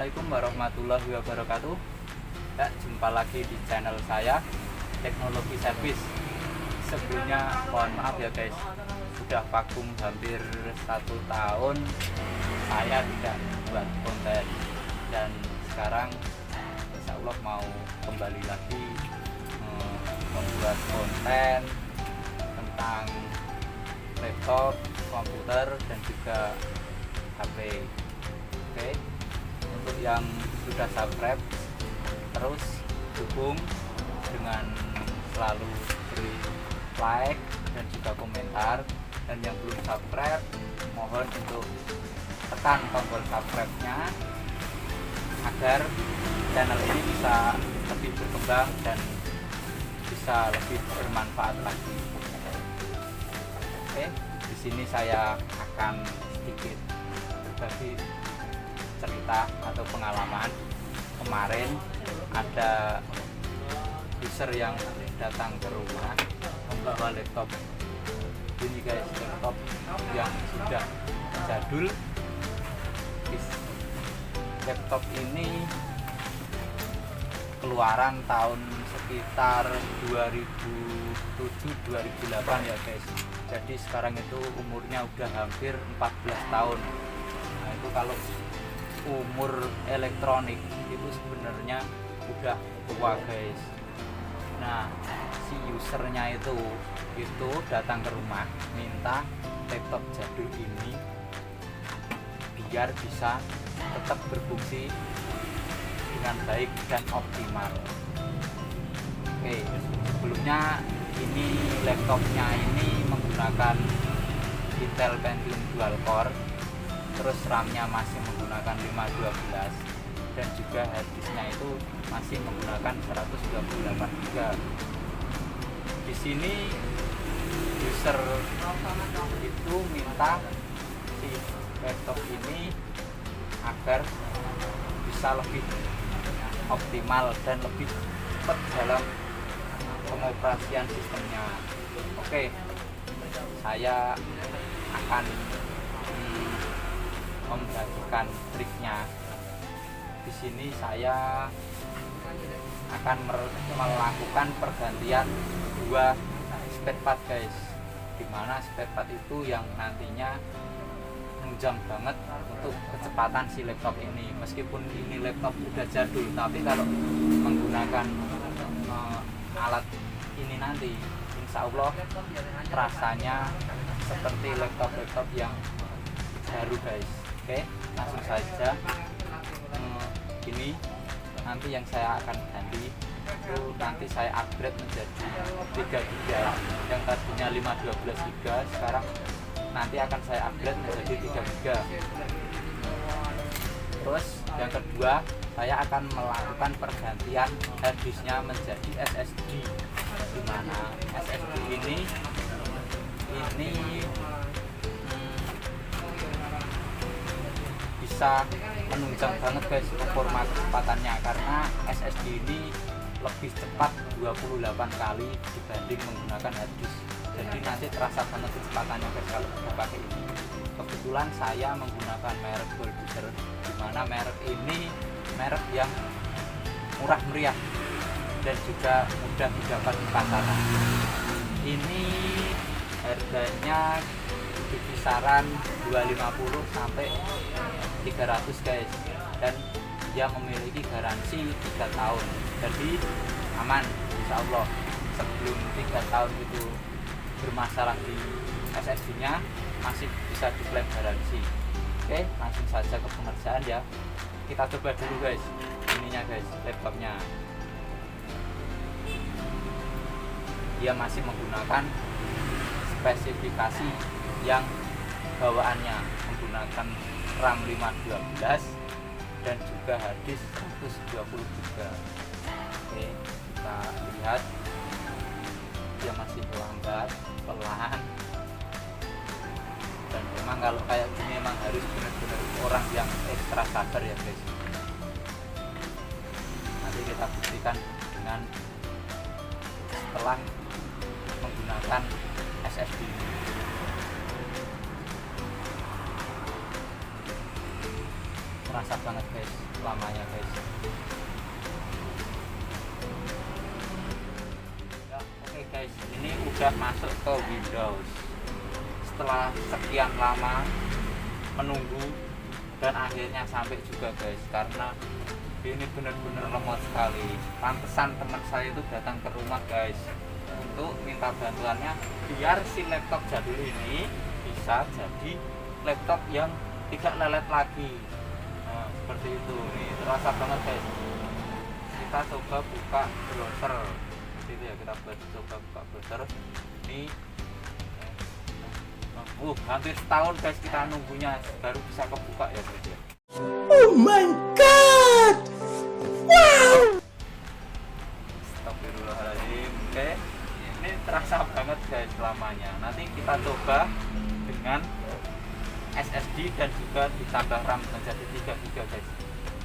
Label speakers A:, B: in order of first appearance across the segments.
A: Assalamualaikum warahmatullahi wabarakatuh. Ya, jumpa lagi di channel saya Teknologi Servis. Sebelumnya mohon maaf ya guys, sudah vakum hampir 1 tahun saya tidak buat konten, dan sekarang insya Allah mau kembali lagi membuat konten tentang laptop, komputer, dan juga HP. Oke, untuk yang sudah subscribe, terus dukung dengan selalu beri like dan juga komentar, dan yang belum subscribe mohon untuk tekan tombol subscribe-nya agar channel ini bisa lebih berkembang dan bisa lebih bermanfaat lagi. Oke, di sini saya akan sedikit berbagi cerita atau pengalaman. Kemarin ada user yang datang ke rumah membawa laptop ini guys, laptop yang sudah jadul. Laptop ini keluaran tahun sekitar 2007-2008 ya guys. Jadi sekarang itu umurnya udah hampir 14 tahun. Nah, itu kalau umur elektronik itu sebenarnya udah tua guys. Nah, si usernya itu datang ke rumah minta laptop jadul ini biar bisa tetap berfungsi dengan baik dan optimal. Oke, sebelumnya ini laptopnya ini menggunakan Intel Pentium dual core, terus RAM-nya masih menggunakan 512, dan juga harddisknya itu masih menggunakan 128 GB. Di sini user itu minta si laptop ini agar bisa lebih optimal dan lebih cepat dalam pengoperasian sistemnya. Oke, saya akan membagikan triknya. Di sini saya akan melakukan pergantian 2 spare part guys, dimana spare part itu yang nantinya menunjang banget untuk kecepatan si laptop ini. Meskipun ini laptop udah jadul, tapi kalau menggunakan alat ini nanti insya Allah rasanya seperti laptop-laptop yang baru guys. Oke, langsung saja. Ini nanti yang saya akan ganti itu nanti saya upgrade menjadi 3 GB. Yang tadinya 512 GB sekarang nanti akan saya upgrade menjadi 3 GB. Terus yang kedua, saya akan melakukan pergantian harddisknya menjadi SSD, dimana SSD ini bisa menunjang banget guys performa kecepatannya, karena SSD ini lebih cepat 28 kali dibanding menggunakan harddisk. Jadi nanti terasa banget kecepatannya guys kalau kita pakai ini. Kebetulan saya menggunakan merek Golduser, dimana merek ini merek yang murah meriah dan juga mudah didapat di pasaran. Ini harganya di kisaran 250 sampai 300 guys, dan dia memiliki garansi 3 tahun. Jadi aman insya Allah. Sebelum 3 tahun itu bermasalah di SSD nya masih bisa diklaim garansi. Oke, langsung saja ke pengerjaan ya. Kita coba dulu guys ininya guys, laptopnya. Dia masih menggunakan spesifikasi yang bawaannya, menggunakan RAM 512 dan juga harddisk 120 GB. Oke, kita lihat dia masih melambat pelan, dan memang kalau kayak gini memang harus benar-benar orang yang ekstra sabar ya guys. Nanti kita buktikan dengan setelah menggunakan SSD. terasa banget guys lamanya guys. Ya, oke guys, ini udah masuk ke Windows setelah sekian lama menunggu dan akhirnya sampai juga guys, karena ini bener-bener lemot sekali. Pantesan teman saya itu datang ke rumah guys untuk minta bantuannya biar si laptop jadul ini bisa jadi laptop yang tidak lelet lagi. Nah, seperti itu. Nih terasa banget guys. Kita coba buka browser gitu ya, kita coba buka browser ini. Hampir setahun guys kita nunggunya baru bisa kebuka ya guys ya.
B: Oh my god, wow.
A: Astagfirullahaladzim. Oke, ini terasa banget guys lamanya. Nanti kita coba dengan SSD dan juga ditambah RAM menjadi 3 GB guys.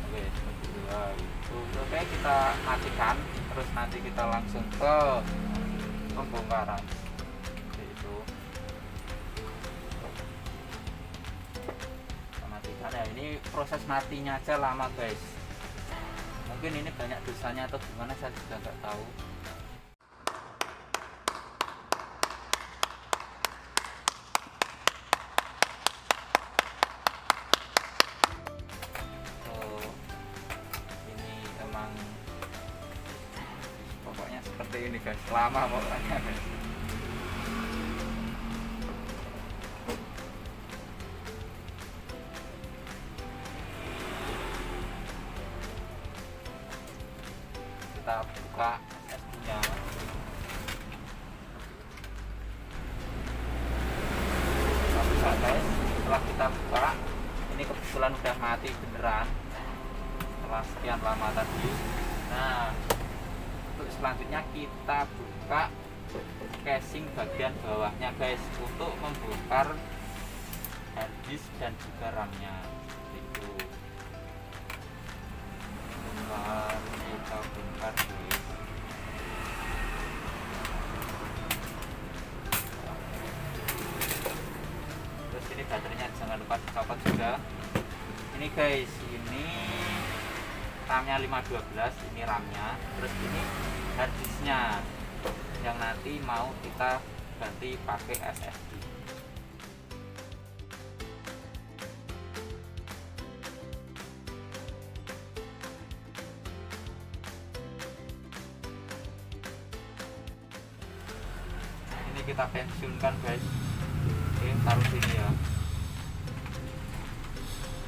A: Oke, itu. Oke, kita matikan, terus nanti kita langsung ke pembongkaran. Oke, itu. Kita matikan ya. Ini proses matinya aja lama guys. Mungkin ini banyak dosanya atau gimana saya juga nggak tahu. Pokoknya seperti ini guys, lama pokoknya guys. Kita buka SSD nya. Kita buka guys, setelah kita buka ini kebetulan udah mati beneran setelah sekian lama tadi. Nah, untuk selanjutnya kita buka casing bagian bawahnya guys untuk membongkar harddisk dan juga RAM-nya. Itu kita bongkar guys. Terus ini baterainya jangan lupa dicopot juga. Ini guys, ini RAM-nya 512, ini RAM-nya. Terus ini harddisknya yang nanti mau kita ganti pakai SSD. Ini kita pensiunkan guys. Oke, taruh sini ya.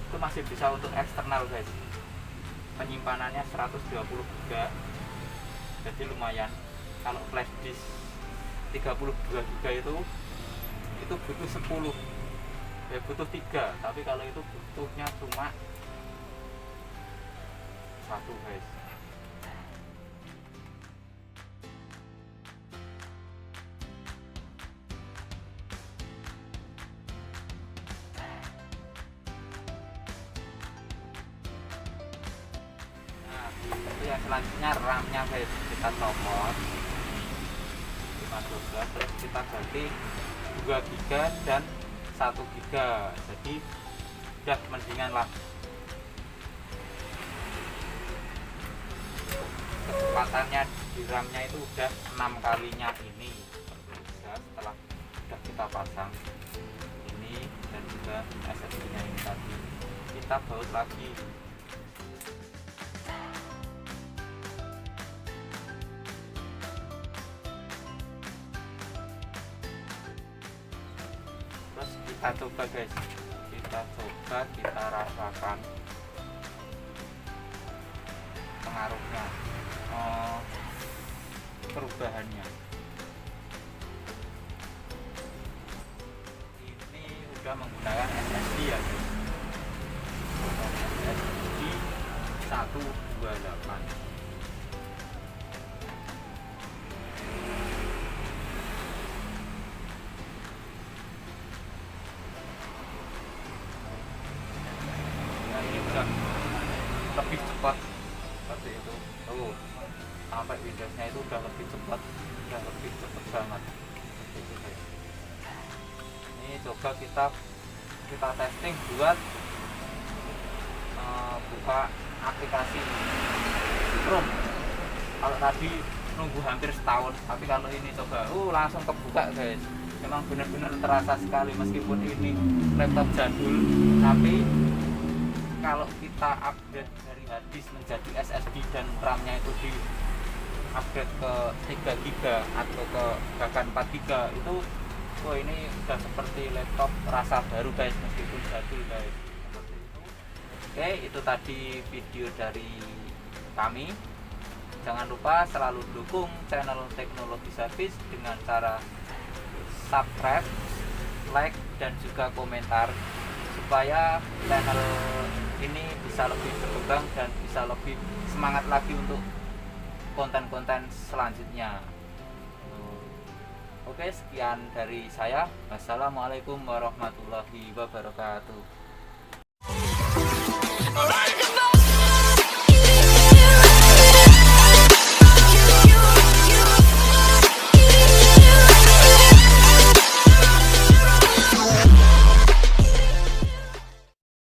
A: Itu masih bisa untuk eksternal guys. Penyimpanannya 120 GB, jadi lumayan. Kalau flash disk 32 GB itu butuh 10 ya, butuh 3, tapi kalau itu butuhnya cuma 1 guys. Yang selanjutnya RAM-nya guys, kita copot 512, terus kita ganti 2 GB dan 1 GB, jadi udah mendingan lah. Kecepatannya di RAM-nya itu udah 6 kalinya ini. Setelah udah kita pasang ini dan juga SSD-nya ini tadi, kita baut lagi. Kita coba guys, kita rasakan pengaruhnya, perubahannya. Ini udah menggunakan SSD ya guys, SSD 128. Lebih cepat seperti itu. Sampai Windowsnya itu udah lebih cepat, banget seperti itu guys. Ini coba kita testing buat buka aplikasi Chrome. Kalau tadi nunggu hampir setahun, tapi kalau ini coba langsung kebuka guys. Memang benar-benar terasa sekali meskipun ini laptop jadul, tapi kalau kita upgrade dari hard disk menjadi SSD dan RAM-nya itu di upgrade ke 3 GB atau ke bahkan 4 GB itu ini udah seperti laptop rasa baru guys, meskipun jadul guys. Seperti itu. Oke, itu tadi video dari kami. Jangan lupa selalu dukung channel Teknologi Service dengan cara subscribe, like, dan juga komentar supaya channel ini bisa lebih berkembang dan bisa lebih semangat lagi untuk konten-konten selanjutnya. Oke, sekian dari saya. Wassalamualaikum warahmatullahi wabarakatuh.